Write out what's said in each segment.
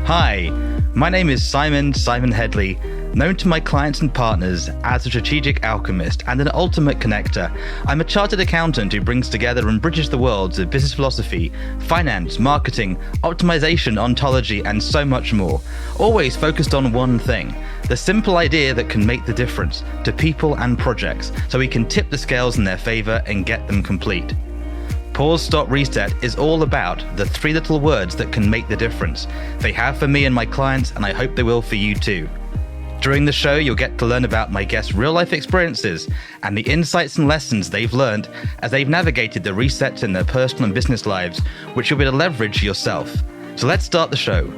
Hi, my name is Simon Hedley, known to my clients and partners as a strategic alchemist and an ultimate connector. I'm a chartered accountant who brings together and bridges the worlds of business philosophy, finance, marketing, optimization, ontology, and so much more. Always focused on one thing, the simple idea that can make the difference to people and projects so we can tip the scales in their favor and get them complete. Pause, Stop, Reset is all about the three little words that can make the difference. They have for me and my clients, and I hope they will for you too. During the show, you'll get to learn about my guests' real-life experiences and the insights and lessons they've learned as they've navigated the resets in their personal and business lives, which you'll be able to leverage yourself. So let's start the show.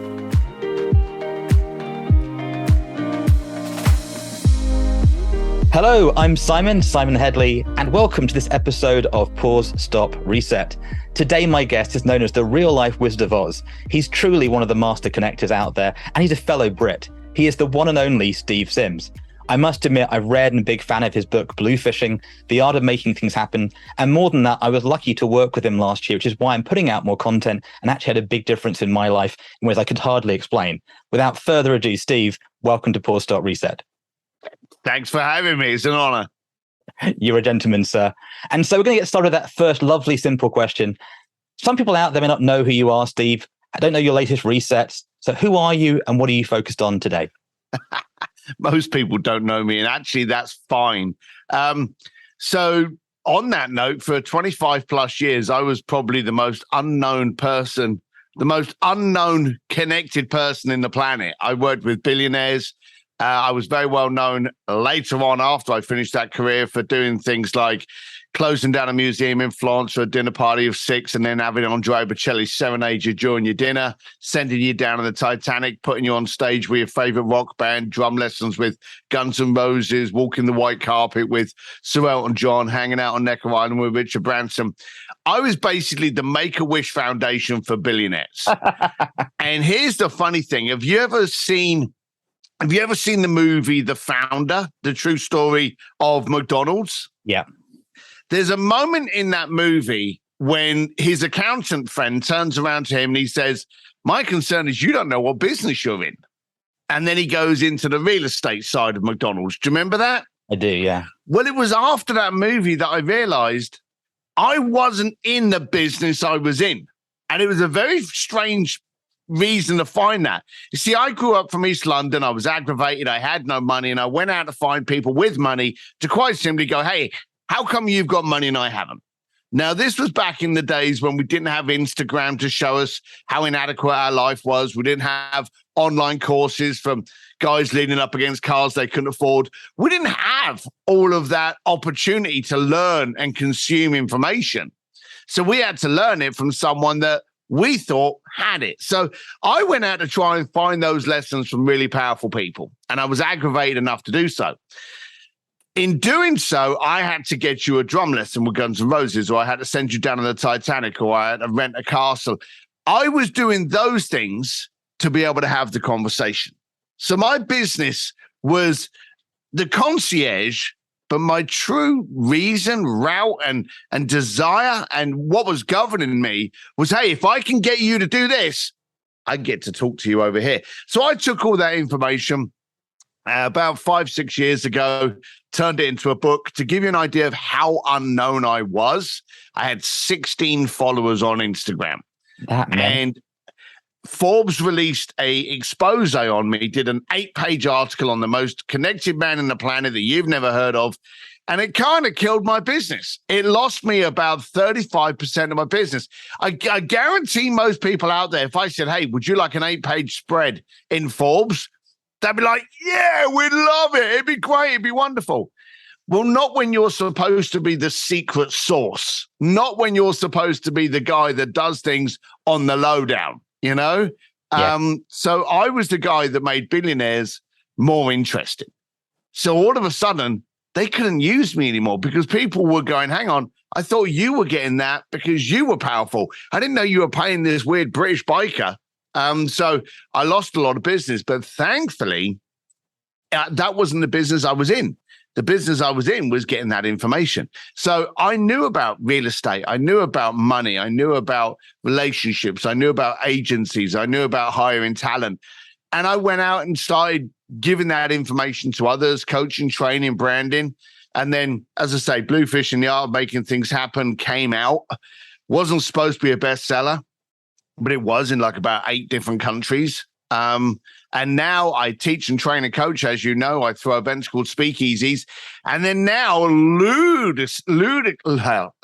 Hello, I'm Simon Hedley, and welcome to this episode of Pause, Stop, Reset. Today, my guest is known as the real-life Wizard of Oz. He's truly one of the master connectors out there, and he's a fellow Brit. He is the one and only Steve Sims. I must admit, I've read and a big fan of his book, Blue Fishing, The Art of Making Things Happen. And more than that, I was lucky to work with him last year, which is why I'm putting out more content and actually had a big difference in my life in ways I could hardly explain. Without further ado, Steve, welcome to Pause, Stop, Reset. Thanks for having me. It's an honor. You're a gentleman, sir. And so we're going to get started with that first lovely, simple question. Some people out there may not know who you are, Steve. I don't know your latest resets. So who are you and what are you focused on today? Most people don't know me, and actually that's fine. So on that note, for 25 plus years, I was probably the most unknown person, the most unknown connected person in the planet. I worked with billionaires. I was very well known later on after I finished that career for doing things like closing down a museum in Florence for a dinner party of 6 and then having Andrea Bocelli serenade you during your dinner, sending you down on the Titanic, putting you on stage with your favorite rock band, drum lessons with Guns N' Roses, walking the white carpet with Sir Elton John, hanging out on Necker Island with Richard Branson. I was basically the Make-A-Wish Foundation for billionaires. And here's the funny thing. Have you ever seen the movie The Founder, the true story of McDonald's? Yeah. There's a moment in that movie when his accountant friend turns around to him and he says, "My concern is you don't know what business you're in." And then he goes into the real estate side of McDonald's. Do you remember that? I do, yeah. Well, it was after that movie that I realized I wasn't in the business I was in. And it was a very strange reason to find that. You see, I grew up from East London. I was aggravated. I had no money. And I went out to find people with money to quite simply go, "Hey, how come you've got money and I haven't?" Now, this was back in the days when we didn't have Instagram to show us how inadequate our life was. We didn't have online courses from guys leaning up against cars they couldn't afford. We didn't have all of that opportunity to learn and consume information. So we had to learn it from someone that we thought had it. So I went out to try and find those lessons from really powerful people, and I was aggravated enough to do so. In doing so, I had to get you a drum lesson with Guns N' Roses, or I had to send you down on the Titanic, or I had to rent a castle. I was doing those things to be able to have the conversation. So my business was the concierge, but my true reason, route, and desire, and what was governing me was, hey, if I can get you to do this, I get to talk to you over here. So I took all that information about 5-6 years ago, turned it into a book. To give you an idea of how unknown I was, I had 16 followers on Instagram. And Forbes released a expose on me, did an 8-page article on the most connected man in the planet that you've never heard of. And it kind of killed my business. It lost me about 35% of my business. I guarantee most people out there, if I said, "Hey, would you like an 8-page spread in Forbes?" they'd be like, "Yeah, we'd love it. It'd be great. It'd be wonderful." Well, not when you're supposed to be the secret sauce. Not when you're supposed to be the guy that does things on the lowdown, you know? Yeah. So I was the guy that made billionaires more interesting. So all of a sudden, they couldn't use me anymore because people were going, "Hang on, I thought you were getting that because you were powerful. I didn't know you were paying this weird British biker." So I lost a lot of business, but thankfully, that wasn't the business I was in. the business I was in was getting that information. So I knew about real estate. I knew about money. I knew about relationships. I knew about agencies. I knew about hiring talent. And I went out and started giving that information to others, coaching, training, branding. And then, as I say, Bluefish and the Art of Making Things Happen came out. Wasn't supposed to be a bestseller, but it was in like about 8 different countries. And now I teach and train and coach, as you know. I throw events called speakeasies. And then now, how do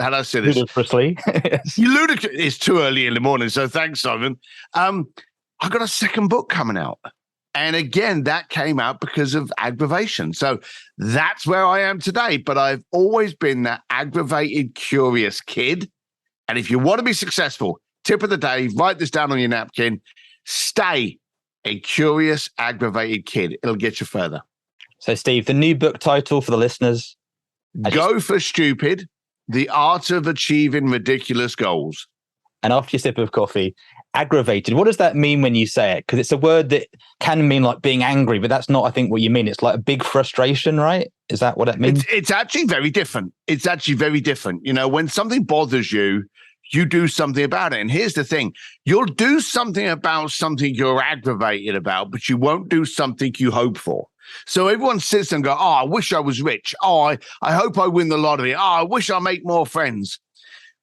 I say this? Ludicrously. It's too early in the morning, so thanks, Simon. I got a second book coming out. And again, that came out because of aggravation. So that's where I am today. But I've always been that aggravated, curious kid. And if you want to be successful, tip of the day, write this down on your napkin. Stay a curious, aggravated kid. It'll get you further. So, Steve, the new book title for the listeners? Go for Stupid, The Art of Achieving Ridiculous Goals. And after your sip of coffee, aggravated. What does that mean when you say it? Because it's a word that can mean like being angry, but that's not, I think, what you mean. It's like a big frustration, right? Is that what it means? It's actually very different. It's actually very different. You know, when something bothers you, you do something about it. And here's the thing. You'll do something about something you're aggravated about, but you won't do something you hope for. So everyone sits and go, oh, I wish I was rich. Oh, I hope I win the lottery. Oh, I wish I make more friends.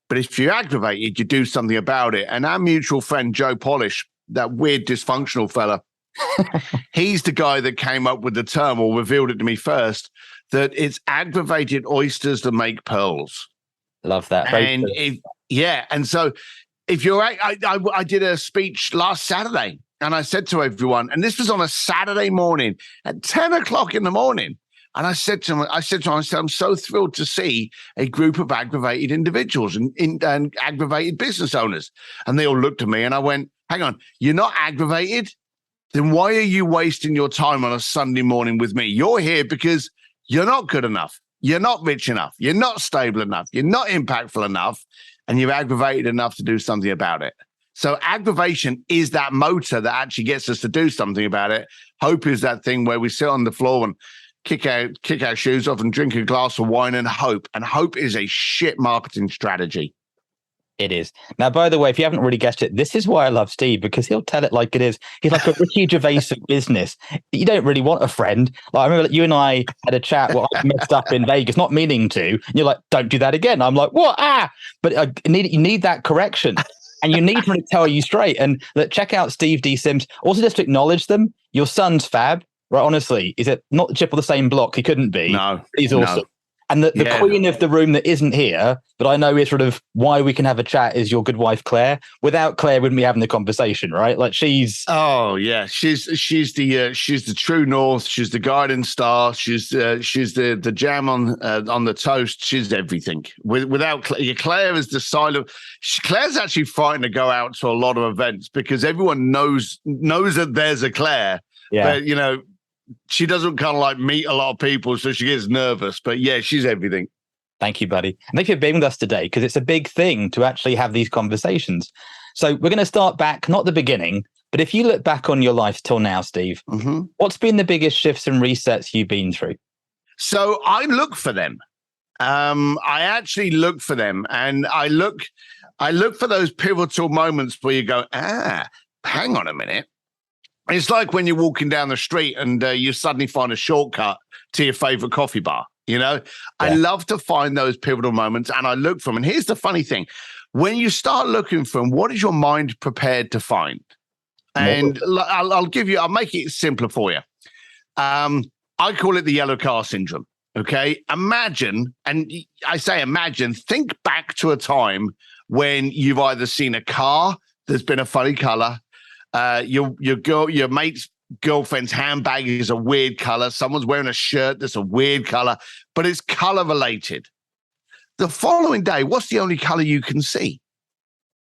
But if you're aggravated, you do something about it. And our mutual friend, Joe Polish, that weird dysfunctional fella, he's the guy that came up with the term, or revealed it to me first, that it's aggravated oysters that make pearls. Love that. And and so if you're, I did a speech last Saturday, and I said to everyone, and this was on a Saturday morning at 10 o'clock in the morning. And I said to him, I'm so thrilled to see a group of aggravated individuals and aggravated business owners. And they all looked at me and I went, hang on, you're not aggravated? Then why are you wasting your time on a Sunday morning with me? You're here because you're not good enough. You're not rich enough. You're not stable enough. You're not impactful enough. And you're aggravated enough to do something about it. So aggravation is that motor that actually gets us to do something about it. Hope is that thing where we sit on the floor and kick our shoes off and drink a glass of wine and hope. And hope is a shit marketing strategy. It is. Now, by the way, if you haven't really guessed it, this is why I love Steve, because he'll tell it like it is. He's like a Ricky Gervais of business. You don't really want a friend. Like, I remember that you and I had a chat where I messed up in Vegas, not meaning to. And you're like, don't do that again. I'm like, what? But you need that correction. And you need him to tell you straight. And check out Steve D. Sims. Also, just to acknowledge them, your son's fab. Right, honestly, is it not the chip of the same block? He couldn't be. No. He's awesome. No. And the queen of the room that isn't here, but I know is sort of why we can have a chat, is your good wife, Claire. Without Claire, wouldn't be having the conversation, right? Like she's... Oh, yeah. She's the true north. She's the guiding star. She's the jam on the toast. She's everything. Without Claire is the silent... Claire's actually frightened to go out to a lot of events because everyone knows that there's a Claire. Yeah. But, you know, she doesn't kind of like meet a lot of people, so she gets nervous. But yeah, she's everything. Thank you, buddy. And thank you for being with us today, because it's a big thing to actually have these conversations. So we're going to start back, not the beginning, but if you look back on your life till now, Steve, what's been the biggest shifts and resets you've been through? So I look for them. I actually look for them, and I look for those pivotal moments where you go, hang on a minute. It's like when you're walking down the street and you suddenly find a shortcut to your favorite coffee bar. You know, I love to find those pivotal moments, and I look for them. And here's the funny thing. When you start looking for them, what is your mind prepared to find? And I'll make it simpler for you. I call it the yellow car syndrome. Okay. Imagine, and I say imagine, think back to a time when you've either seen a car that's been a funny color, your mate's girlfriend's handbag is a weird color. Someone's wearing a shirt that's a weird color, but it's color related. The following day, what's the only color you can see?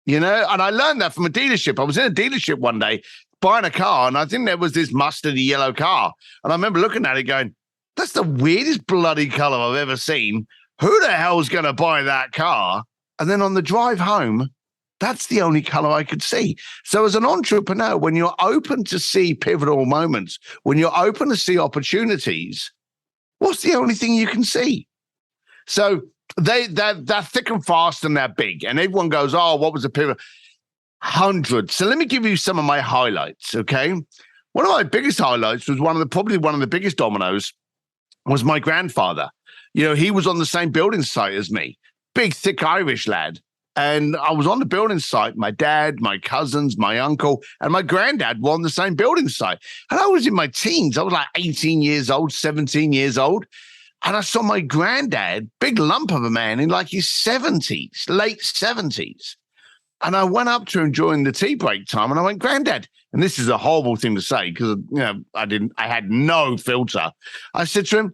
You know, and I learned that from a dealership. I was in a dealership one day buying a car, and I think there was this mustardy yellow car. And I remember looking at it going, that's the weirdest bloody color I've ever seen. Who the hell's going to buy that car? And then on the drive home, that's the only color I could see. So as an entrepreneur, when you're open to see pivotal moments, when you're open to see opportunities, What's the only thing you can see? So they're thick and fast and they're big. And everyone goes, oh, what was the pivot? Hundreds. So let me give you some of my highlights, okay? One of my biggest highlights was probably one of the biggest dominoes was my grandfather. He was on the same building site as me, big, thick Irish lad. And I was on the building site. My dad, my cousins, my uncle, and my granddad were on the same building site. And I was in my teens. I was like 18 years old, 17 years old. And I saw my granddad, big lump of a man in like his 70s, late 70s. And I went up to him during the tea break time and I went, Granddad, and this is a horrible thing to say because I had no filter. I said to him,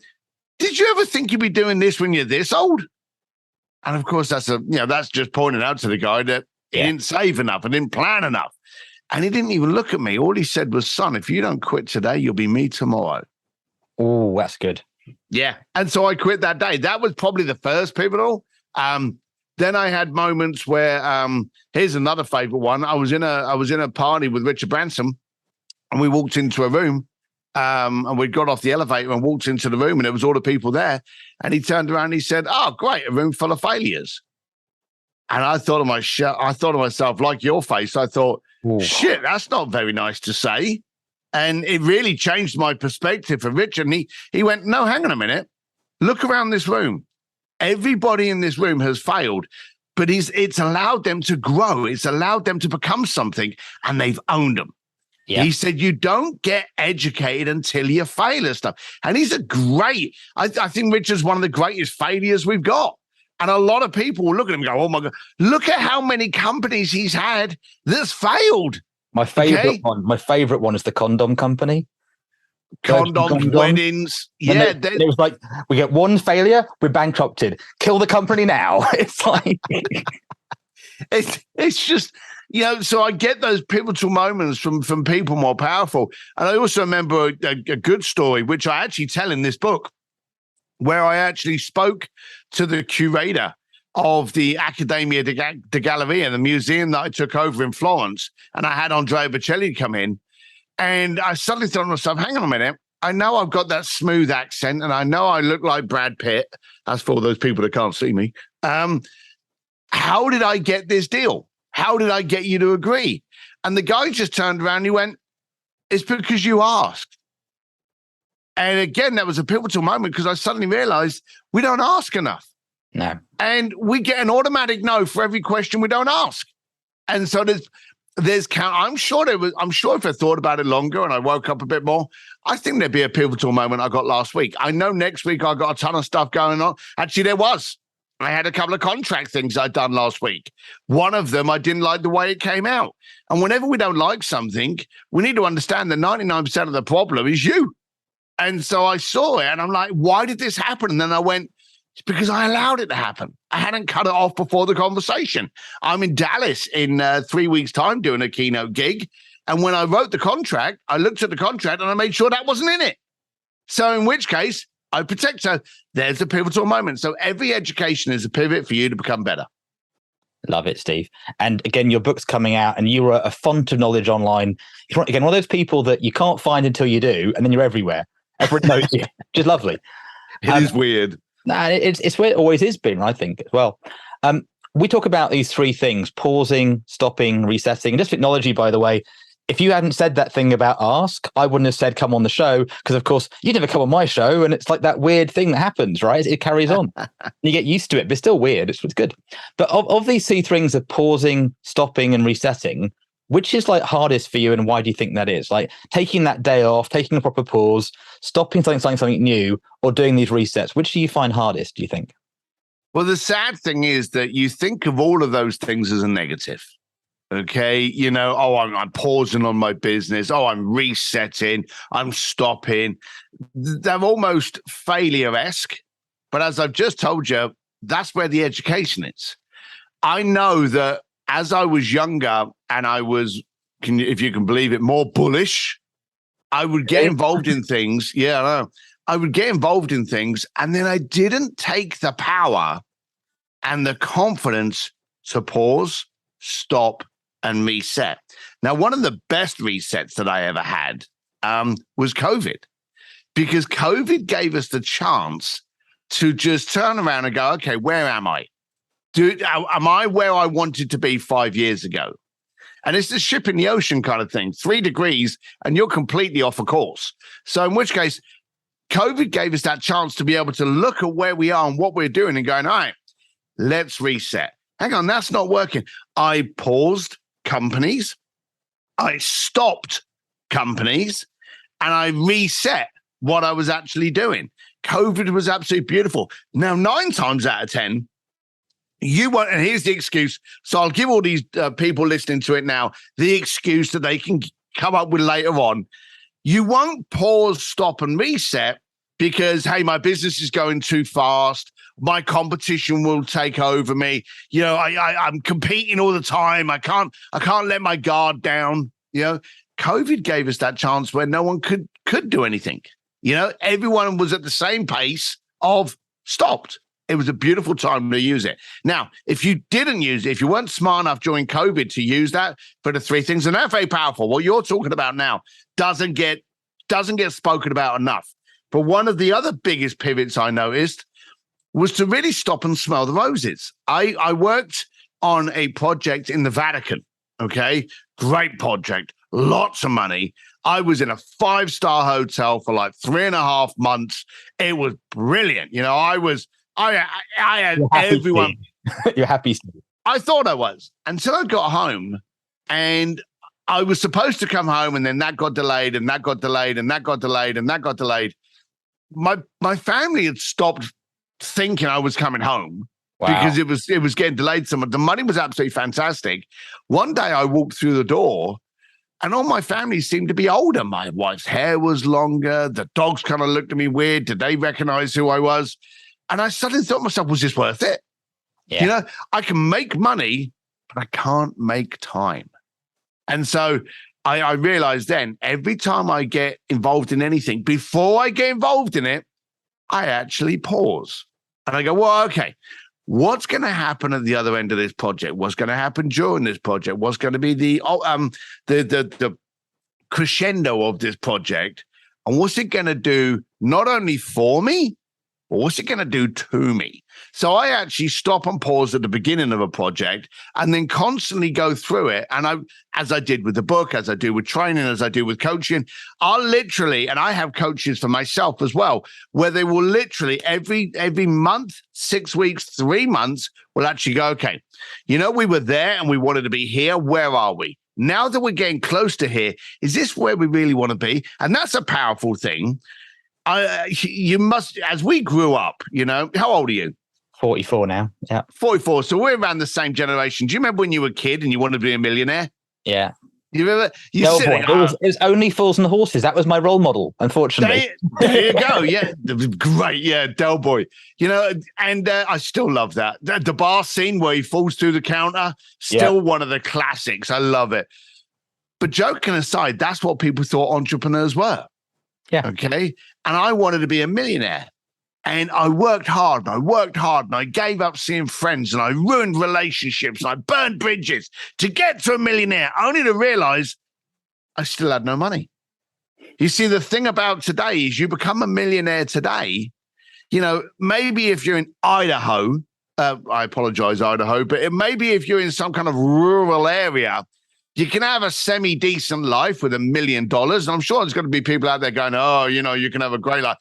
did you ever think you'd be doing this when you're this old? And of course, that's just pointing out to the guy that he didn't save enough and didn't plan enough. And he didn't even look at me. All he said was, son, if you don't quit today, you'll be me tomorrow. Oh, that's good. Yeah. And so I quit that day. That was probably the first pivotal. Then I had moments where here's another favorite one. I was in a party with Richard Branson and we walked into a room and we got off the elevator and walked into the room and there was all the people there. And he turned around and he said, oh, great, a room full of failures. And I thought to myself, like your face, I thought, shit, that's not very nice to say. And it really changed my perspective for Richard. And he went, no, hang on a minute. Look around this room. Everybody in this room has failed, but it's allowed them to grow. It's allowed them to become something, and they've owned them. Yeah. He said, you don't get educated until you fail and stuff. And he's I think Richard's one of the greatest failures we've got. And a lot of people will look at him and go, oh my God, look at how many companies he's had that's failed. My favorite one is the condom company. Condoms, weddings. Yeah. It was like, we get one failure, we're bankrupted. Kill the company now. It's like... it's just, so I get those pivotal moments from people more powerful. And I also remember a good story, which I actually tell in this book, where I actually spoke to the curator of the Accademia di Galleria, the museum that I took over in Florence. And I had Andrea Bocelli come in. And I suddenly thought to myself, hang on a minute. I know I've got that smooth accent and I know I look like Brad Pitt. That's for all those people that can't see me. How did I get this deal? How did I get you to agree? And the guy just turned around and he went, it's because you asked. And again, that was a pivotal moment because I suddenly realized we don't ask enough. No. And we get an automatic no for every question we don't ask. And so there's I'm sure if I thought about it longer and I woke up a bit more, I think there'd be a pivotal moment I got last week. I know next week I got a ton of stuff going on. Actually, there was. I had a couple of contract things I'd done last week. One of them, I didn't like the way it came out. And whenever we don't like something, we need to understand that 99% of the problem is you. And so I saw it and I'm like, why did this happen? And then I went, it's because I allowed it to happen. I hadn't cut it off before the conversation. I'm in Dallas in 3 weeks' time doing a keynote gig. And when I wrote the contract, I looked at the contract and I made sure that wasn't in it. So in which case, I protect her. There's a pivotal moment. So every education is a pivot for you to become better. Love it, Steve. And again, your book's coming out and you are a font of knowledge online. You're, again, one of those people that you can't find until you do, and then you're everywhere. Everyone knows you. Just lovely. It is weird. Nah, it's where it always has been, I think, as well. We talk about these three things: pausing, stopping, resetting. And just technology, by the way, if you hadn't said that thing about ask, I wouldn't have said come on the show because, of course, you never come on my show, and it's like that weird thing that happens, right? It carries on. You get used to it, but it's still weird. It's good. But of these three things of pausing, stopping, and resetting, which is like hardest for you, and why do you think that is? Like taking that day off, taking a proper pause, stopping something new, or doing these resets. Which do you find hardest, do you think? Well, the sad thing is that you think of all of those things as a negative. Okay, I'm pausing on my business. Oh, I'm resetting. I'm stopping. They're almost failure-esque. But as I've just told you, that's where the education is. I know that as I was younger and I was, if you can believe it, more bullish, I would get involved in things. Yeah, I know. I would get involved in things, and then I didn't take the power and the confidence to pause, stop, and reset. Now, one of the best resets that I ever had was COVID. because COVID gave us the chance to just turn around and go, okay, where am I? Am I where I wanted to be 5 years ago? And it's the ship in the ocean kind of thing, 3 degrees, and you're completely off a course. So in which case, COVID gave us that chance to be able to look at where we are and what we're doing and going, all right, let's reset. Hang on, that's not working. I paused companies, I stopped companies, and I reset what I was actually doing. COVID was absolutely beautiful. Now, 9 times out of 10, you won't, and here's the excuse. So I'll give all these people listening to it now the excuse that they can come up with later on. You won't pause, stop, and reset because, hey, my business is going too fast. My competition will take over me. You know, I'm competing all the time. I can't let my guard down. You know, COVID gave us that chance where no one could do anything. You know, everyone was at the same pace of stopped. It was a beautiful time to use it. Now, if you didn't use it, if you weren't smart enough during COVID to use that for the 3 things, and they're very powerful, what you're talking about now doesn't get spoken about enough. But one of the other biggest pivots I noticed was to really stop and smell the roses. I worked on a project in the Vatican, okay? Great project, lots of money. I was in a 5-star hotel for like 3.5 months. It was brilliant. You know, I had everyone. You're happy, Steve. I thought I was until I got home, and I was supposed to come home, and then that got delayed, and that got delayed, and that got delayed, and that got delayed. My family had stopped thinking I was coming home. Wow. Because it was getting delayed. So the money was absolutely fantastic. One day I walked through the door, and all my family seemed to be older. My wife's hair was longer. The dogs kind of looked at me weird. Did they recognize who I was? And I suddenly thought to myself, was this worth it? Yeah. You know, I can make money, but I can't make time. And so I realized then every time I get involved in anything, before I get involved in it, I actually pause. And I go, well, okay, what's going to happen at the other end of this project? What's going to happen during this project? What's going to be the crescendo of this project? And what's it going to do not only for me, but what's it going to do to me? So I actually stop and pause at the beginning of a project and then constantly go through it. And as I did with the book, as I do with training, as I do with coaching, I'll literally, and I have coaches for myself as well, where they will literally every month, 6 weeks, 3 months, will actually go, okay, you know, we were there and we wanted to be here. Where are we? Now that we're getting close to here, is this where we really want to be? And that's a powerful thing. You must, as we grew up, you know, how old are you? 44 now. Yeah. 44. So we're around the same generation. Do you remember when you were a kid and you wanted to be a millionaire? Yeah. You remember? It was only Fools and Horses. That was my role model, unfortunately. There you go. Yeah. Great. Yeah. Del Boy. You know, and I still love that. The bar scene where he falls through the counter, still one of the classics. I love it. But joking aside, that's what people thought entrepreneurs were. Yeah. Okay. And I wanted to be a millionaire. And I worked hard, and I gave up seeing friends, and I ruined relationships, and I burned bridges to get to a millionaire, only to realize I still had no money. You see, the thing about today is you become a millionaire today. You know, maybe if you're in Idaho, I apologize, Idaho, but maybe if you're in some kind of rural area, you can have a semi-decent life with $1 million. And I'm sure there's going to be people out there going, oh, you know, you can have a great life.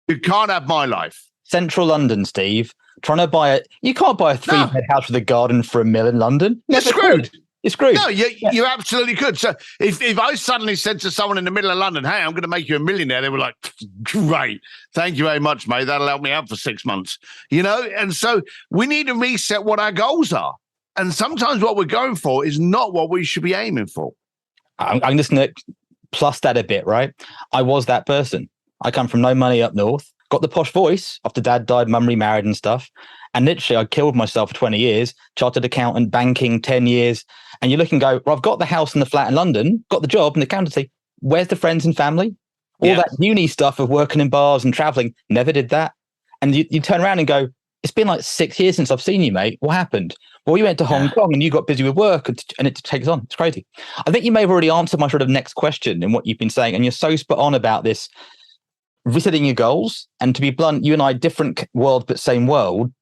You can't have my life. Central London, Steve. Trying to buy you can't buy a 3-bed house with a garden for $1 million in London. You're screwed. You're screwed. No, you absolutely could. So if I suddenly said to someone in the middle of London, hey, I'm going to make you a millionaire, they were like, great. Thank you very much, mate. That'll help me out for 6 months. You know, and so we need to reset what our goals are. And sometimes what we're going for is not what we should be aiming for. I'm just going to plus that a bit, right? I was that person. I come from no money up north, got the posh voice after dad died, mum remarried and stuff. And literally I killed myself for 20 years, chartered accountant, banking, 10 years. And you look and go, well, I've got the house and the flat in London, got the job and the accountancy. Where's the friends and family? All that uni stuff of working in bars and traveling, never did that. And you turn around and go, it's been like 6 years since I've seen you, mate. What happened? Well, you went to Hong Kong and you got busy with work and it takes on. It's crazy. I think you may have already answered my sort of next question in what you've been saying. And you're so spot on about this. resetting your goals. And to be blunt, you and I, different world, but same world.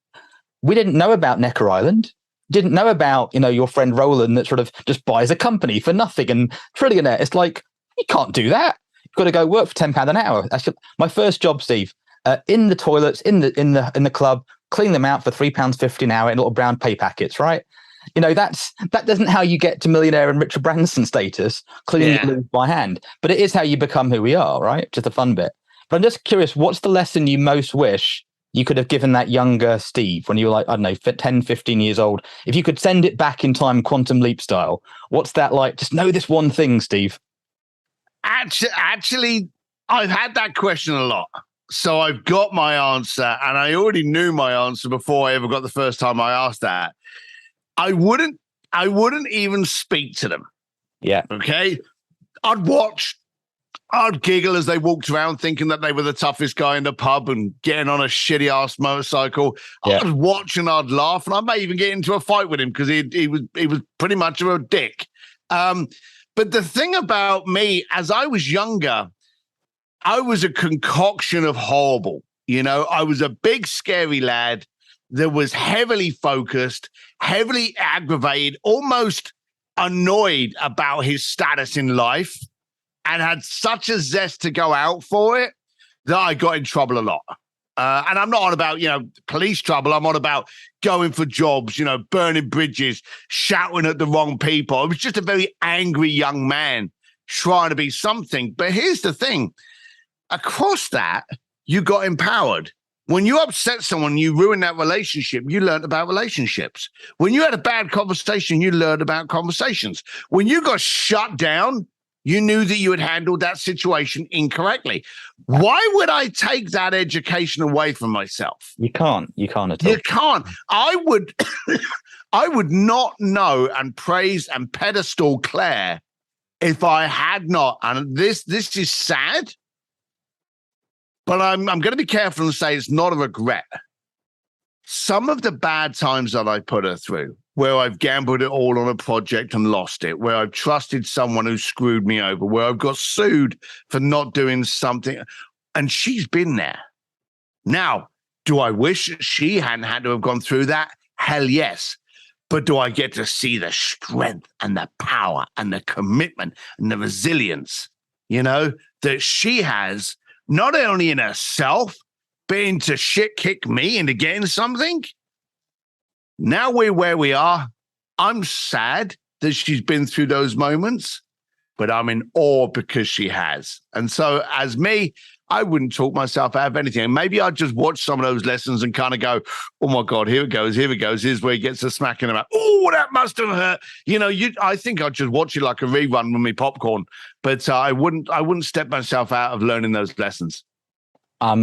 We didn't know about Necker Island. Didn't know about, your friend Roland that sort of just buys a company for nothing and trillionaire. It's like, you can't do that. You've got to go work for £10 an hour. That's my first job, Steve. In the toilets, in the club, clean them out for £3.50 an hour in little brown pay packets, right? That isn't how you get to millionaire and Richard Branson status, cleaning the loo by hand. But it is how you become who we are, right? Just the fun bit. But I'm just curious, what's the lesson you most wish you could have given that younger Steve when you were like, I don't know, 10, 15 years old? If you could send it back in time, quantum leap style, what's that like? Just know this one thing, Steve. Actually, I've had that question a lot. So I've got my answer, and I already knew my answer before I ever got the first time I asked that. I wouldn't even speak to them. Yeah. Okay. I'd giggle as they walked around thinking that they were the toughest guy in the pub and getting on a shitty ass motorcycle. Yeah. I'd watch and I'd laugh, and I may even get into a fight with him because he was pretty much of a dick. But the thing about me, as I was younger, I was a concoction of horrible. I was a big, scary lad that was heavily focused, heavily aggravated, almost annoyed about his status in life, and had such a zest to go out for it that I got in trouble a lot. And I'm not on about, police trouble. I'm on about going for jobs, burning bridges, shouting at the wrong people. I was just a very angry young man trying to be something. But here's the thing. Across that, you got empowered. When you upset someone, you ruin that relationship, you learned about relationships. When you had a bad conversation, you learned about conversations. When you got shut down, you knew that you had handled that situation incorrectly. Why would I take that education away from myself? You can't at all. You can't. I would not know and praise and pedestal Claire if I had not. And this is sad, but I'm going to be careful and say it's not a regret. Some of the bad times that I put her through, where I've gambled it all on a project and lost it, where I've trusted someone who screwed me over, where I've got sued for not doing something, and she's been there. Now, do I wish she hadn't had to have gone through that? Hell yes. But do I get to see the strength and the power and the commitment and the resilience, that she has, not only in herself, but into shit kick me into getting something? Now we're where we are. I'm sad that she's been through those moments, but I'm in awe because she has. And so as me, I wouldn't talk myself out of anything. Maybe I'd just watch some of those lessons and kind of go, oh my God, here it goes. Here's where he gets a smack in the mouth. Oh, that must have hurt. I think I'd just watch it like a rerun with me popcorn, but I wouldn't step myself out of learning those lessons. I'm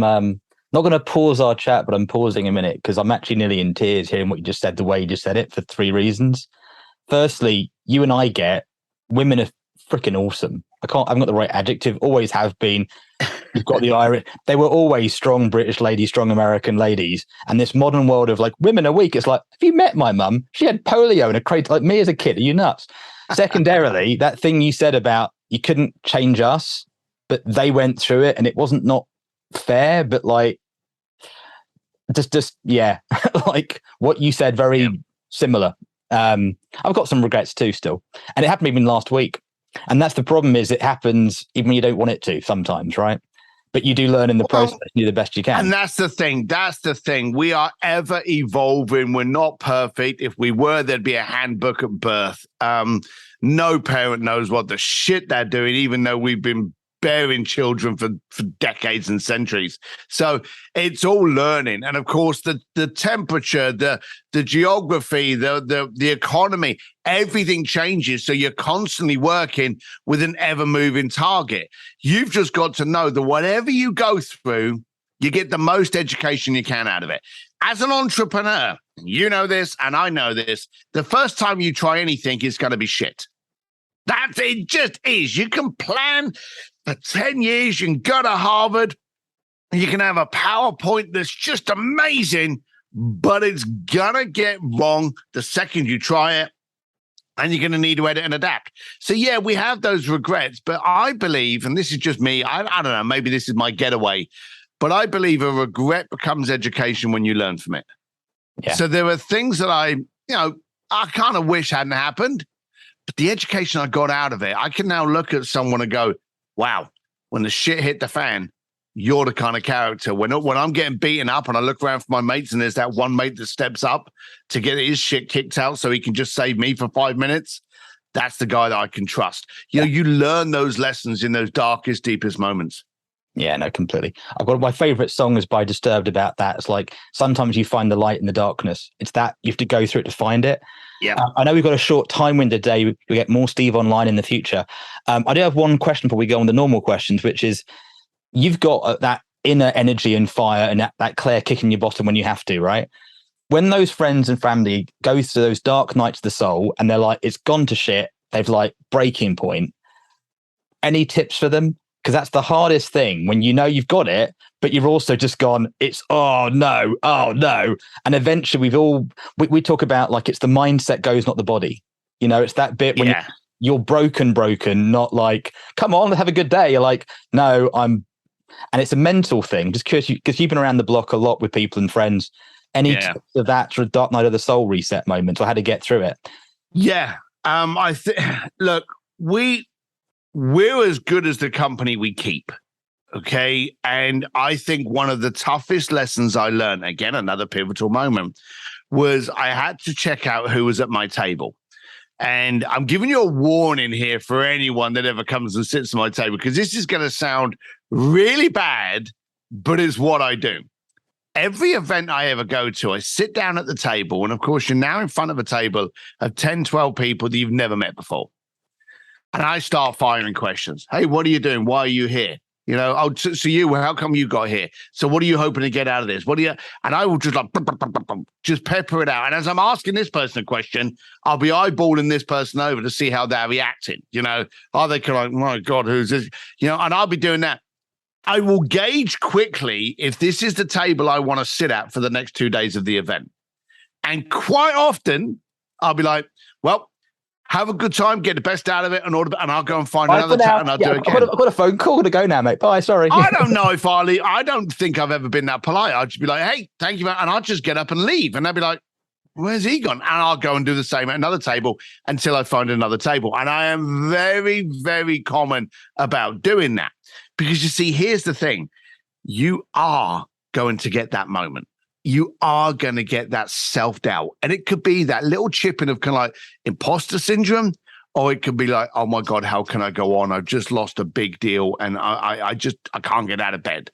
not going to pause our chat, but I'm pausing a minute because I'm actually nearly in tears hearing what you just said, the way you just said it, for 3 reasons. Firstly, you and I get women are freaking awesome. I haven't got the right adjective, always have been. You've got the Irish. They were always strong British ladies, strong American ladies. And this modern world of like, women are weak. It's like, have you met my mum? She had polio in a crate like me as a kid. Are you nuts? Secondarily, that thing you said about you couldn't change us, but they went through it and it wasn't not fair, but like, just yeah, like what you said, very similar. I've got some regrets too still. And it happened even last week. And that's the problem, is it happens even when you don't want it to sometimes, right? But you do learn in the process, you do the best you can. And that's the thing. We are ever evolving. We're not perfect. If we were, there'd be a handbook at birth. No parent knows what the shit they're doing, even though we've been bearing children for decades and centuries. So it's all learning. And of course, the temperature, the geography, the economy, everything changes. So you're constantly working with an ever-moving target. You've just got to know that whatever you go through, you get the most education you can out of it. As an entrepreneur, you know this and I know this, the first time you try anything is going to be shit. It just is. You can plan for 10 years, you can go to Harvard, you can have a PowerPoint that's just amazing, but it's gonna get wrong the second you try it. and you're going to need to edit and adapt. So yeah, we have those regrets, but I believe, and this is just me, I don't know, maybe this is my getaway, but I believe a regret becomes education when you learn from it. Yeah. So there are things that I kind of wish hadn't happened, but the education I got out of it, I can now look at someone and go, wow, when the shit hit the fan, you're the kind of character. When I'm getting beaten up and I look around for my mates and there's that one mate that steps up to get his shit kicked out so he can just save me for 5 minutes, that's the guy that I can trust. You know, you learn those lessons in those darkest, deepest moments. Yeah, no, completely. I've got my favorite song is by Disturbed about that. It's like, sometimes you find the light in the darkness. It's that you have to go through it to find it. Yeah. I know we've got a short time window today. We get more Steve online in the future. I do have one question before we go on the normal questions, which is, you've got that inner energy and fire and that Claire kick in your bottom when you have to, right? When those friends and family go through those dark nights of the soul and they're like, it's gone to shit, they've like breaking point. Any tips for them? Because that's the hardest thing, when you know you've got it, but you've also just gone, it's, oh no. And eventually we talk about, like, it's the mindset goes, not the body. You know, it's that bit when you're broken, not like, come on, have a good day. You're like, no, and it's a mental thing, just because you've been around the block a lot with people and friends. Any tips of that sort of dark night of the soul reset moment, or how to get through it? Yeah. I think, look, we're as good as the company we keep. Okay. And I think one of the toughest lessons I learned, again, another pivotal moment, was I had to check out who was at my table. And I'm giving you a warning here for anyone that ever comes and sits at my table, because this is going to sound really bad, but it's what I do. Every event I ever go to, I sit down at the table. And of course, you're now in front of a table of 10, 12 people that you've never met before. And I start firing questions. Hey, what are you doing? Why are you here? You know, how come you got here? So what are you hoping to get out of this? And I will just like, just pepper it out. And as I'm asking this person a question, I'll be eyeballing this person over to see how they're reacting. You know, are they kind of like, my God, who's this? You know, and I'll be doing that. I will gauge quickly if this is the table I want to sit at for the next 2 days of the event. And quite often I'll be like, well, have a good time, get the best out of it, and I'll go and find another time, and I'll do it again. I've got a phone call to go now, mate. Bye, sorry. I don't know if I don't think I've ever been that polite. I'll just be like, hey, thank you, man. And I'll just get up and leave. And they'll be like, where's he gone? And I'll go and do the same at another table until I find another table. And I am very, very common about doing that. Because you see, here's the thing. You are going to get that moment. You are going to get that self-doubt. And it could be that little chipping of kind of like imposter syndrome, or it could be like, oh my God, how can I go on? I've just lost a big deal and I can't get out of bed.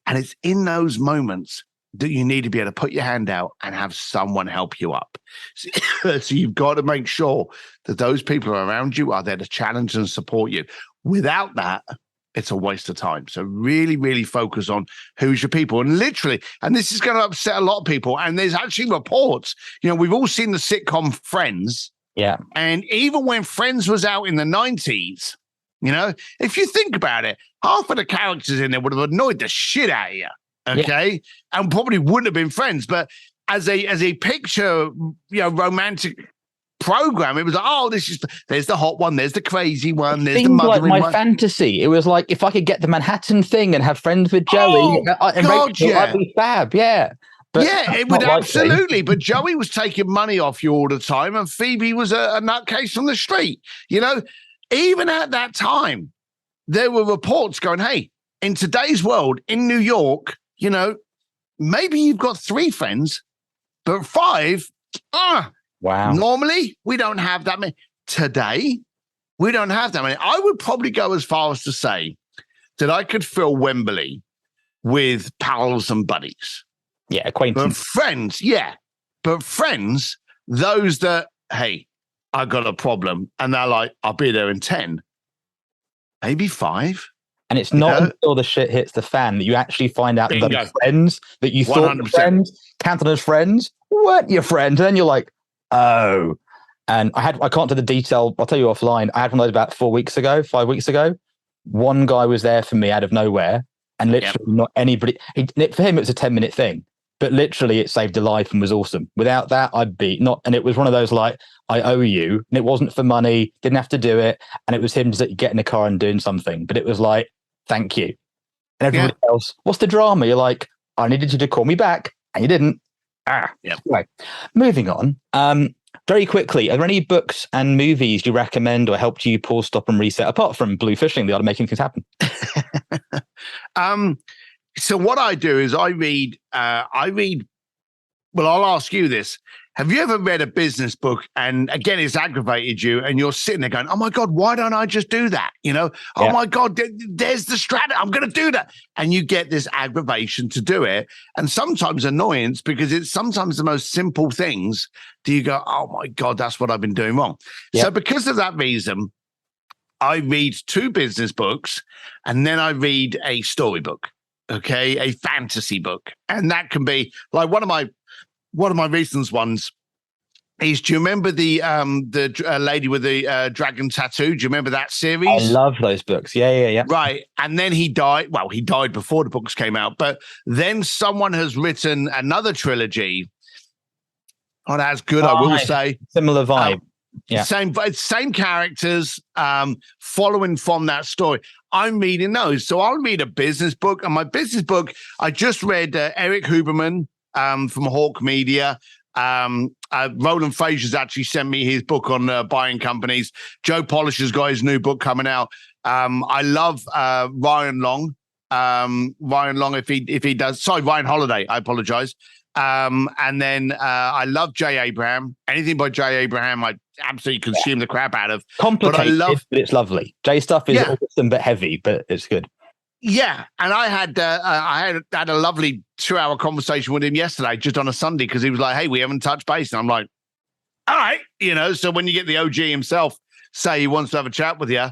And it's in those moments that you need to be able to put your hand out and have someone help you up. So you've got to make sure that those people around you are there to challenge and support you. Without that, it's a waste of time. So really, really focus on who's your people. And literally, and this is going to upset a lot of people, and there's actually reports, you know, we've all seen the sitcom Friends. Yeah. And even when Friends was out in the 90s, you know, if you think about it, half of the characters in there would have annoyed the shit out of you. Okay. Yeah. And probably wouldn't have been friends. But as a picture, you know, romantic program, it was like, oh, there's the hot one, there's the crazy one, there's the mothering like my one. fantasy. It was like, if I could get the Manhattan thing and have friends with Joey and Rachel, I'd be fab. Yeah. But yeah, it would absolutely. But Joey was taking money off you all the time, and Phoebe was a nutcase on the street. You know, even at that time, there were reports going, hey, in today's world, in New York, you know, maybe you've got 3 friends, but 5, wow. Normally, we don't have that many. Today, we don't have that many. I would probably go as far as to say that I could fill Wembley with pals and buddies. Yeah, acquaintance. But friends, yeah. But friends, those that, hey, I got a problem. And they're like, I'll be there in 10, maybe 5. And it's not until the shit hits the fan that you actually find out that those friends that you 100%. Thought were friends, counted as friends, weren't your friends. And then you're like, oh. And I can't do the detail. I'll tell you offline. I had one of those about 5 weeks ago. One guy was there for me out of nowhere. And literally not anybody. For him, it was a 10-minute thing. but literally it saved a life and was awesome. Without that, I'd be not. And it was one of those like, I owe you, and it wasn't for money, didn't have to do it. And it was him just getting in a car and doing something, but it was like, thank you. And everybody else, what's the drama? You're like, I needed you to call me back and you didn't. Anyway, moving on. Very quickly, are there any books and movies you recommend or helped you pause, stop, and reset apart from Blue Fishing, the art of making things happen? So what I do is I read. Well, I'll ask you this. Have you ever read a business book and again, it's aggravated you and you're sitting there going, oh my God, why don't I just do that? Oh my God, there's the strategy. I'm going to do that. And you get this aggravation to do it. And sometimes annoyance because it's sometimes the most simple things do you go, oh my God, that's what I've been doing wrong. Yep. So because of that reason, I read 2 business books and then I read a storybook, a fantasy book. And that can be like one of my recent ones is, do you remember the lady with the dragon tattoo? Do you remember that series? I love those books. Yeah. Right. And then he died. Well, he died before the books came out, but then someone has written another trilogy. Oh, that's good, I will say. Similar vibe. Same characters, following from that story. I'm reading those. So I'll read a business book. And my business book, I just read Eric Huberman, from Hawk Media. Roland Fraser's actually sent me his book on buying companies. Joe Polisher's got his new book coming out. I love Ryan Long. Ryan Long, if he does. Sorry, Ryan Holiday. I apologize. And then I love Jay Abraham. Anything by Jay Abraham, I absolutely consume the crap out of. Complicated, but it's lovely. Jay stuff is awesome but heavy, but it's good. Yeah, and I had a lovely 2-hour conversation with him yesterday, just on a Sunday, because he was like, "Hey, we haven't touched base," and I'm like, "All right," So when you get the OG himself say he wants to have a chat with you,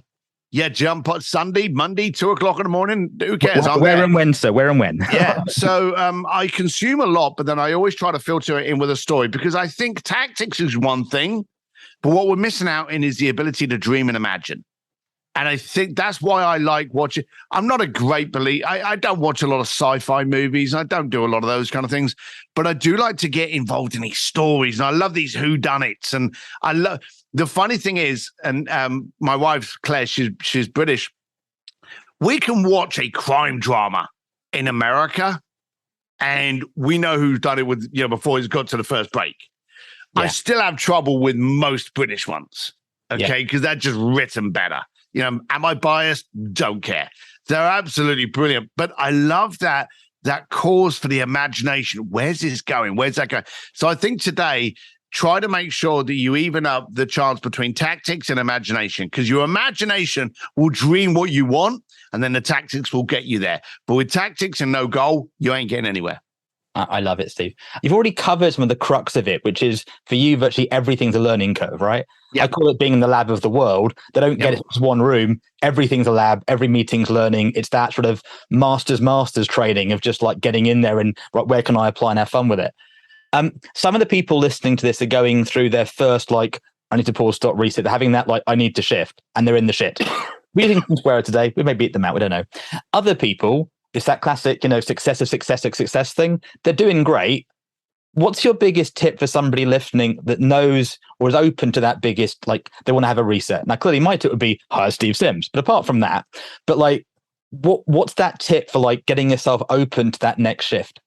jump on Sunday, Monday, 2:00 in the morning. Who cares? Where and when, sir? Where and when? Yeah. So I consume a lot, but then I always try to filter it in with a story because I think tactics is one thing, but what we're missing out in is the ability to dream and imagine. And I think that's why I like watching. I'm not a great believer. I don't watch a lot of sci-fi movies. I don't do a lot of those kind of things. But I do like to get involved in these stories. And I love these whodunits. And I love the funny thing is, and my wife, Claire, she's British. We can watch a crime drama in America and we know who's done it with, before it's got to the first break. Yeah. I still have trouble with most British ones. Okay. Because they're just written better. Am I biased? Don't care. They're absolutely brilliant. But I love that cause for the imagination. Where's this going? Where's that going? So I think today, try to make sure that you even up the chance between tactics and imagination, because your imagination will dream what you want, and then the tactics will get you there. But with tactics and no goal, you ain't getting anywhere. I love it, Steve. You've already covered some of the crux of it, which is for you, virtually everything's a learning curve, right? Yep. I call it being in the lab of the world. They don't get it as one room. Everything's a lab. Every meeting's learning. It's that sort of master's training of just like getting in there and where can I apply and have fun with it? Some of the people listening to this are going through their first, like, I need to pause, stop, reset. They're having that, like, I need to shift, and they're in the shit. We didn't swear today. We may beat them out. We don't know. Other people, it's that classic, success thing. They're doing great. What's your biggest tip for somebody listening that knows or is open to that biggest, like they want to have a reset? Now, clearly my tip would be hire Steve Sims. But apart from that, but like, what's that tip for like getting yourself open to that next shift?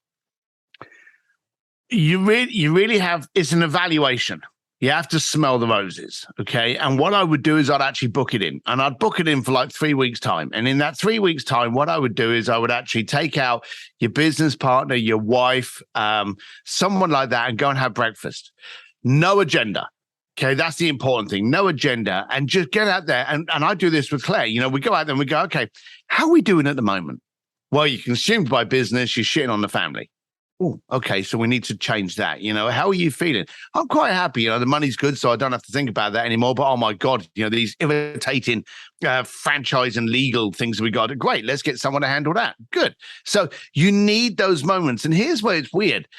You really have, it's an evaluation. You have to smell the roses, okay? And what I would do is I'd actually book it in. And I'd book it in for like 3 weeks' time. And in that 3 weeks' time, what I would do is I would actually take out your business partner, your wife, someone like that, and go and have breakfast. No agenda, okay? That's the important thing. No agenda. And just get out there. And I do this with Claire. We go out there and we go, okay, how are we doing at the moment? Well, you're consumed by business. You're shitting on the family. Oh, okay. So we need to change that. How are you feeling? I'm quite happy. The money's good, so I don't have to think about that anymore. But oh my God, these irritating franchise and legal things we got. Great. Let's get someone to handle that. Good. So you need those moments. And here's where it's weird.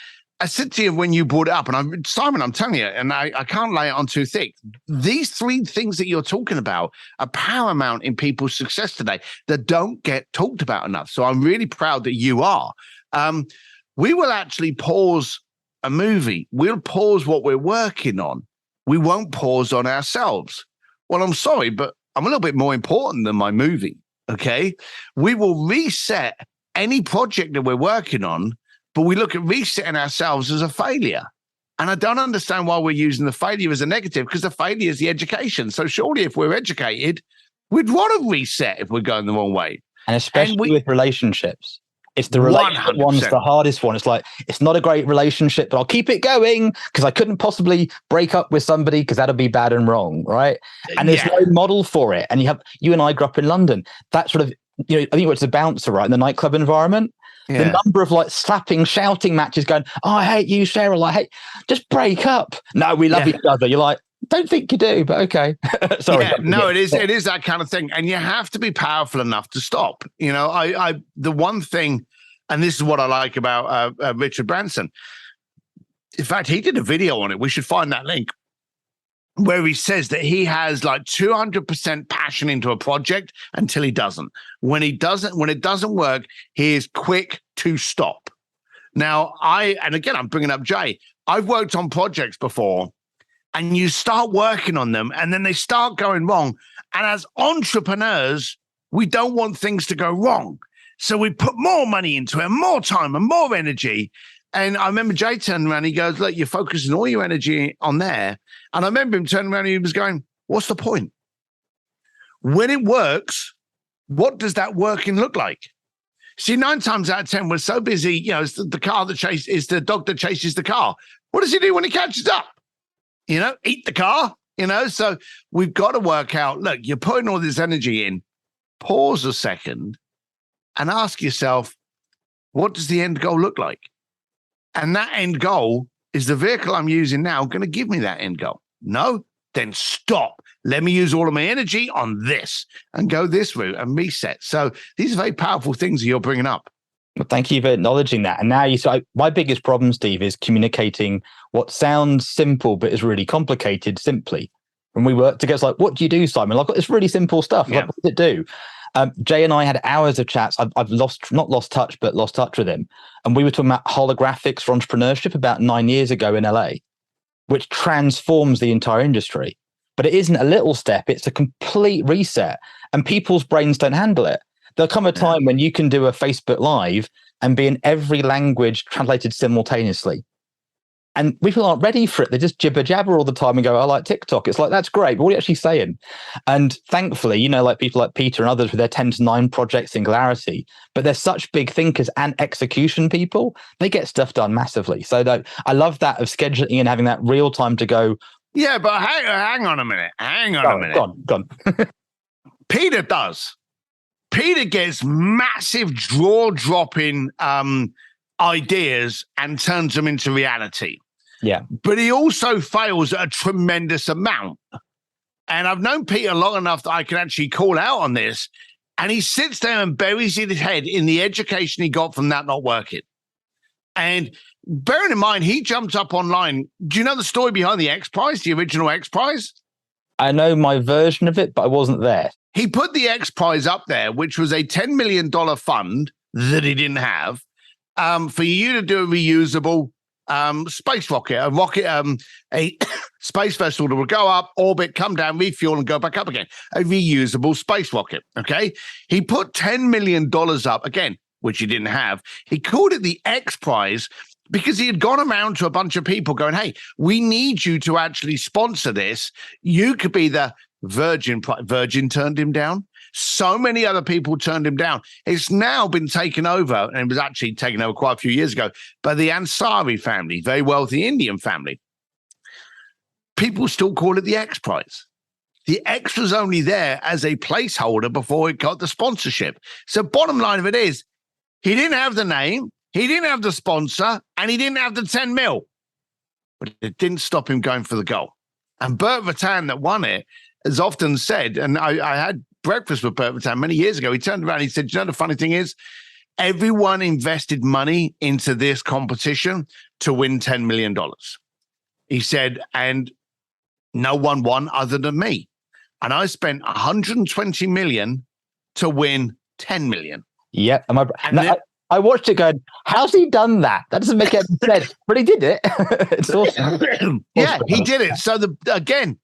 I said to you when you brought it up, and Simon, I'm telling you, and I can't lay it on too thick. These 3 things that you're talking about are paramount in people's success today that don't get talked about enough. So I'm really proud that you are. we will actually pause a movie. We'll pause what we're working on. We won't pause on ourselves. Well, I'm sorry, but I'm a little bit more important than my movie. Okay. We will reset any project that we're working on, but we look at resetting ourselves as a failure. And I don't understand why we're using the failure as a negative, because the failure is the education. So surely if we're educated, we'd want to reset if we're going the wrong way. And especially with relationships. It's the relationship 100%. one's the hardest one. It's like, it's not a great relationship, but I'll keep it going because I couldn't possibly break up with somebody because that'd be bad and wrong, right? And there's no model for it. And you and I grew up in London. That sort of, I think it's a bouncer, right? In the nightclub environment. Yeah. The number of like slapping, shouting matches going, oh, I hate you, Cheryl. I hate, just break up. No, we love each other. You're like, don't think you do, but okay. Sorry. Yeah, no, it is that kind of thing. And you have to be powerful enough to stop. The one thing, and this is what I like about Richard Branson. In fact, he did a video on it. We should find that link, where he says that he has like 200% passion into a project until he doesn't. When it doesn't work, he is quick to stop. Now, and again, I'm bringing up Jay. I've worked on projects before, and you start working on them, and then they start going wrong. And as entrepreneurs, we don't want things to go wrong. So we put more money into it, more time and more energy. And I remember Jay turned around, he goes, look, you're focusing all your energy on there. And I remember him turning around and he was going, what's the point? When it works, what does that working look like? See, 9 times out of 10, we're so busy, it's the dog that chases the car. What does he do when he catches up? Eat the car, So we've got to work out, look, you're putting all this energy in, pause a second and ask yourself, what does the end goal look like? And that end goal, is the vehicle I'm using now going to give me that end goal? No? Then stop. Let me use all of my energy on this and go this route and reset. So these are very powerful things that you're bringing up. Well, thank you for acknowledging that. And now my biggest problem, Steve, is communicating what sounds simple but is really complicated simply. When we work together, it's like, what do you do, Simon? I've got this really simple stuff. What does it do? Jay and I had hours of chats. I've not lost touch with him. And we were talking about holographics for entrepreneurship about 9 years ago in LA, which transforms the entire industry. But it isn't a little step. It's a complete reset. And people's brains don't handle it. There'll come a time when you can do a Facebook Live and be in every language translated simultaneously. And people aren't ready for it. They just jibber jabber all the time and go, I like TikTok. It's like, that's great, but what are you actually saying? And thankfully, like people like Peter and others with their 10 to 9 project singularity, but they're such big thinkers and execution people, they get stuff done massively. So I love that of scheduling and having that real time to go. Yeah, but hang on a minute. Go on. Peter does. Peter gets massive jaw-dropping ideas and turns them into reality. Yeah. But he also fails at a tremendous amount. And I've known Peter long enough that I can actually call out on this. And he sits there and buries his head in the education he got from that not working. And bearing in mind, he jumped up online. Do you know the story behind the X Prize, the original X Prize? I know my version of it, but I wasn't there. He put the X Prize up there, which was a $10 million fund that he didn't have, for you to do a reusable space rocket, a space vessel that will go up, orbit, come down, refuel, and go back up again. A reusable space rocket, okay? He put $10 million up, again, which he didn't have. He called it the X Prize because he had gone around to a bunch of people going, hey, we need you to actually sponsor this. You could be the Virgin turned him down. So many other people turned him down. It's now been taken over, and it was actually taken over quite a few years ago, by the Ansari family, very wealthy Indian family. People still call it the X Prize. The X was only there as a placeholder before it got the sponsorship. So bottom line of it is, he didn't have the name, he didn't have the sponsor, and he didn't have the 10 mil. But it didn't stop him going for the goal. And Bert Vatan, that won it, has often said, and I had breakfast with Bert Vatan many years ago, he turned around and he said, the funny thing is, everyone invested money into this competition to win $10 million. He said, and no one won other than me. And I spent $120 million to win $10 million. Yeah. I watched it going, how's he done that? That doesn't make any sense. But he did it. It's awesome. Yeah, he did it. So again,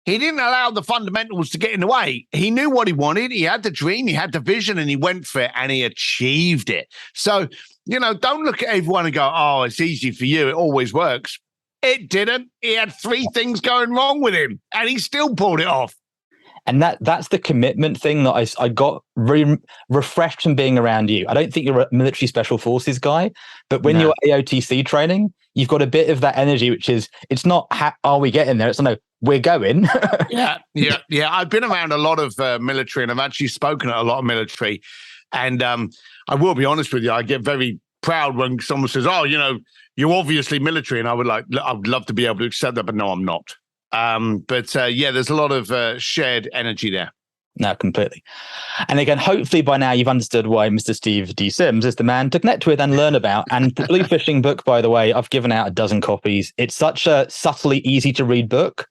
he didn't allow the fundamentals to get in the way. He knew what he wanted. He had the dream, he had the vision, and he went for it, and he achieved it. So, don't look at everyone and go, oh, it's easy for you. It always works. It didn't. He had 3 things going wrong with him, and he still pulled it off. And that's the commitment thing that I got refreshed from being around you. I don't think you're a military special forces guy, but when you're AOTC training, you've got a bit of that energy, which is, it's not, are we getting there? It's no, we're going. Yeah. I've been around a lot of military, and I've actually spoken at a lot of military. And I will be honest with you, I get very proud when someone says, oh, you're obviously military. And I'd love to be able to accept that, but no, I'm not. There's a lot of shared energy there. No, completely. And again, hopefully by now you've understood why Mr. Steve D. Sims is the man to connect with and learn about. And the Blue Fishing book, by the way, I've given out 12 copies. It's such a subtly easy to read book,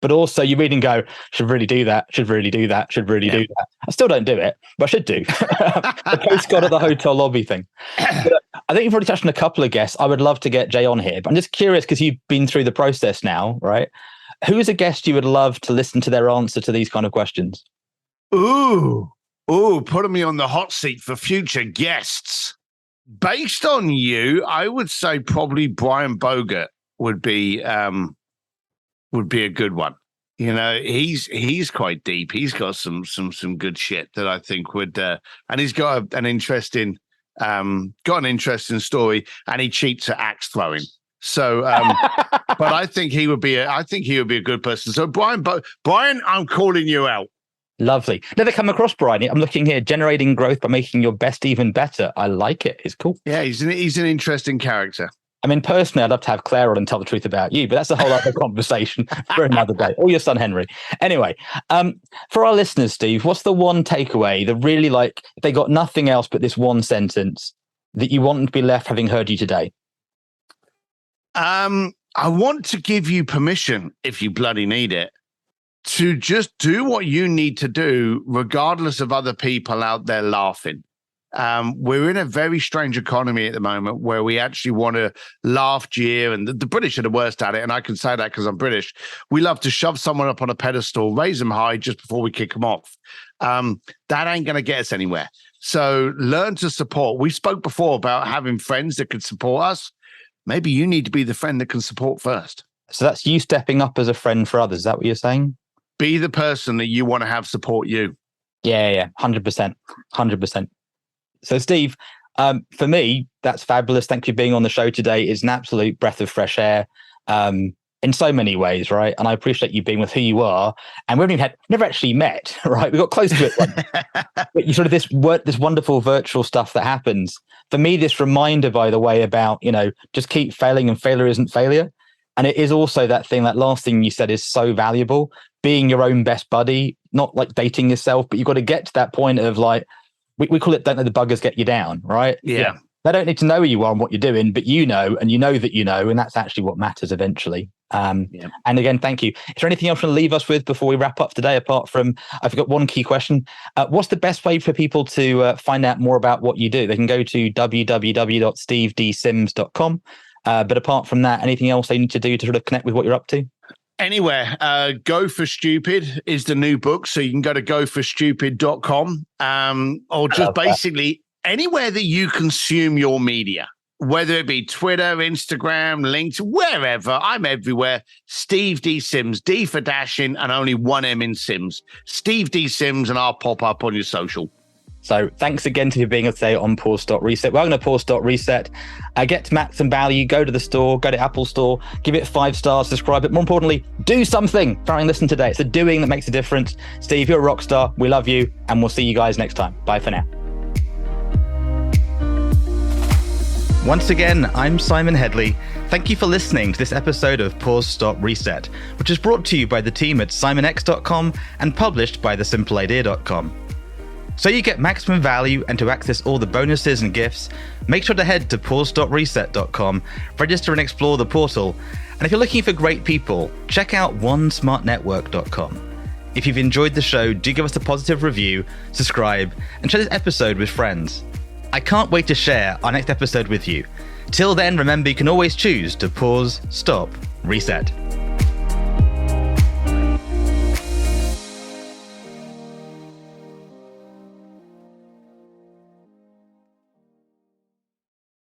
but also you read and go, should really do that, should really do that, should really do that. I still don't do it, but I should do. The postcard at the hotel lobby thing. But I think you've already touched on a couple of guests. I would love to get Jay on here, but I'm just curious because you've been through the process now, right? Who is a guest you would love to listen to their answer to these kind of questions? Ooh, putting me on the hot seat for future guests. Based on you, I would say probably Brian Bogert would be a good one. He's quite deep. He's got some good shit that I think would, and he's got an interesting story, and he cheats at axe throwing. So, but I think he would be a good person. So Brian, I'm calling you out. Lovely. Never come across Brian. I'm looking here, generating growth by making your best even better. I like it. It's cool. Yeah, he's an interesting character. I mean, personally, I'd love to have Claire on and tell the truth about you, but that's a whole other conversation for another day. Or your son, Henry. Anyway, for our listeners, Steve, what's the one takeaway that really, if they got nothing else but this one sentence that you want to be left having heard you today? I want to give you permission, if you bloody need it, to just do what you need to do, regardless of other people out there laughing. We're in a very strange economy at the moment where we actually want to laugh, jeer, and the British are the worst at it. And I can say that because I'm British. We love to shove someone up on a pedestal, raise them high just before we kick them off. That ain't going to get us anywhere. So learn to support. We spoke before about having friends that could support us. Maybe you need to be the friend that can support first. So that's you stepping up as a friend for others. Is that what you're saying? Be the person that you want to have support you. Yeah. 100%. 100%. So Steve, for me, that's fabulous. Thank you for being on the show today. It's an absolute breath of fresh air in so many ways, right? And I appreciate you being with who you are. And we've never actually met, right? We got close to it. But you sort of this wonderful virtual stuff that happens. For me, this reminder, by the way, about, just keep failing and failure isn't failure. And it is also that last thing you said is so valuable, being your own best buddy, not like dating yourself, but you've got to get to that point of we call it, don't let the buggers get you down, right? Yeah. They don't need to know who you are and what you're doing, but you know, and you know that you know, and that's actually what matters eventually. And again, thank you. Is there anything else you want to leave us with before we wrap up today, apart from, I forgot one key question. What's the best way for people to find out more about what you do? They can go to www.steveDsims.com. But apart from that, anything else they need to do to sort of connect with what you're up to? Anywhere. Go for Stupid is the new book. So you can go to goforstupid.com or just basically anywhere that you consume your media, whether it be Twitter, Instagram, LinkedIn, wherever. I'm everywhere. Steve D. Sims, D for dashing and only one M in Sims. Steve D. Sims, and I'll pop up on your social. So thanks again to you being today on Pause.Reset. We're going to Pause.Reset. Get to maximum value, go to the store, go to Apple Store, give it 5 stars, subscribe, but more importantly, do something. Try and listen today. It's the doing that makes a difference. Steve, you're a rock star. We love you, and we'll see you guys next time. Bye for now. Once again, I'm Simon Hedley. Thank you for listening to this episode of Pause Stop Reset, which is brought to you by the team at simonx.com and published by thesimpleidea.com. So you get maximum value, and to access all the bonuses and gifts, make sure to head to pause.reset.com, register and explore the portal. And if you're looking for great people, check out onesmartnetwork.com. If you've enjoyed the show, do give us a positive review, subscribe, and share this episode with friends. I can't wait to share our next episode with you. Till then, remember you can always choose to pause, stop, reset.